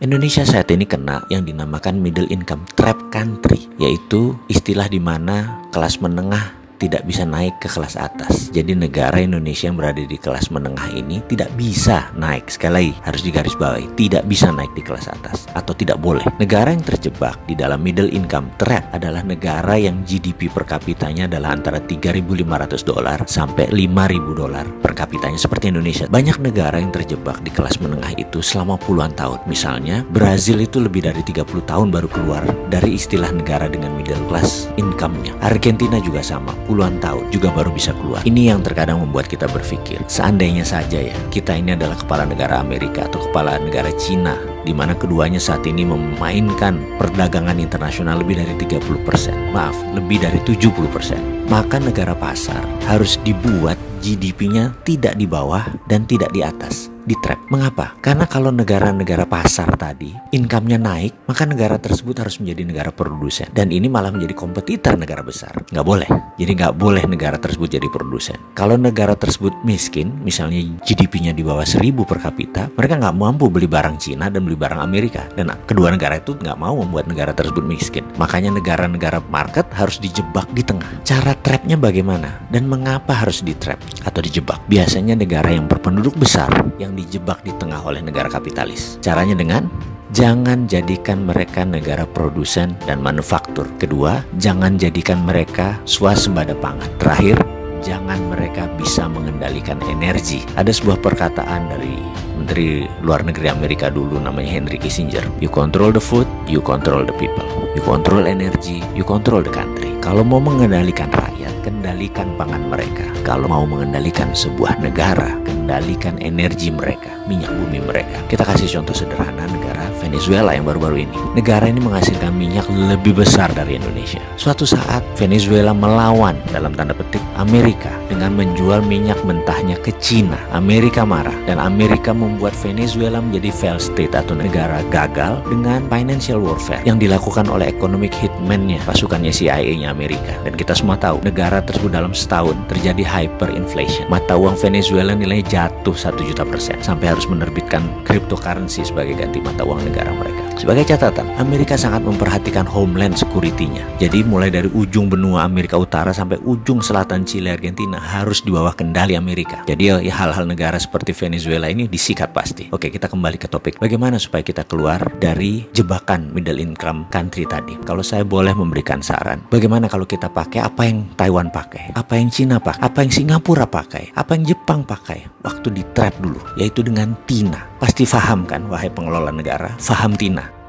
Indonesia saat ini kena yang dinamakan middle income trap country, yaitu istilah di mana kelas menengah tidak bisa naik ke kelas atas. Jadi negara Indonesia yang berada di kelas menengah ini tidak bisa naik. Sekali lagi harus digarisbawahi, tidak bisa naik di kelas atas atau tidak boleh. Negara yang terjebak di dalam middle income trap adalah negara yang GDP per kapitanya adalah antara $3.500 sampai $5.000 per kapitanya seperti Indonesia. Banyak negara yang terjebak di kelas menengah itu selama puluhan tahun. Misalnya Brazil itu lebih dari 30 tahun baru keluar dari istilah negara dengan middle class income-nya. Argentina juga sama, puluhan tahun juga baru bisa keluar. Ini yang terkadang membuat kita berpikir, seandainya saja ya kita ini adalah kepala negara Amerika atau kepala negara Cina, di mana keduanya saat ini memainkan perdagangan internasional lebih dari 30%, maaf, lebih dari 70%. Maka negara pasar harus dibuat GDP-nya tidak di bawah dan tidak di atas, di trap. Mengapa? Karena kalau negara-negara pasar tadi income-nya naik, maka negara tersebut harus menjadi negara produsen, dan ini malah menjadi kompetitor negara besar. Nggak boleh. Jadi nggak boleh negara tersebut jadi produsen. Kalau negara tersebut miskin, misalnya GDP-nya di bawah 1.000 per kapita, mereka nggak mampu beli barang Cina dan beli barang Amerika, dan kedua negara itu nggak mau membuat negara tersebut miskin. Makanya negara-negara market harus dijebak di tengah. Cara trapnya bagaimana dan mengapa harus di trap atau dijebak? Biasanya negara yang berpenduduk besar yang dijebak di tengah oleh negara kapitalis. Caranya dengan jangan jadikan mereka negara produsen dan manufaktur. Kedua, jangan jadikan mereka swasembada pangan. Terakhir, jangan mereka bisa mengendalikan energi. Ada sebuah perkataan dari Menteri Luar Negeri Amerika dulu namanya Henry Kissinger. You control the food, you control the people. You control energy, you control the country. Kalau mau mengendalikan rakyat, kendalikan pangan mereka. Kalau mau mengendalikan sebuah negara, kendalikan energi mereka, minyak bumi mereka. Kita kasih contoh sederhana negara Venezuela yang baru-baru ini. Negara ini menghasilkan minyak lebih besar dari Indonesia. Suatu saat Venezuela melawan dalam tanda petik Amerika dengan menjual minyak mentahnya ke Cina. Amerika marah dan Amerika membuat Venezuela menjadi failed state atau negara gagal dengan financial warfare yang dilakukan oleh economic hitman-nya, pasukannya CIA-nya Amerika. Dan kita semua tahu negara tersebut dalam setahun terjadi hyperinflation. Mata uang Venezuela nilainya jatuh 1.000.000% sampai harus menerbitkan cryptocurrency sebagai ganti mata uang negara mereka. Sebagai catatan, Amerika sangat memperhatikan homeland security-nya. Jadi mulai dari ujung benua Amerika Utara sampai ujung selatan Chile, Argentina harus di bawah kendali Amerika. Jadi ya hal-hal negara seperti Venezuela ini disikat pasti. Oke, kita kembali ke topik. Bagaimana supaya kita keluar dari jebakan middle income country tadi? Kalau saya boleh memberikan saran, bagaimana kalau kita pakai apa yang Taiwan pakai, apa yang Cina pakai, apa yang Singapura pakai, apa yang Jepang pakai waktu di trap dulu, yaitu dengan TINA. Pasti paham kan, wahai pengelola negara, paham TINA.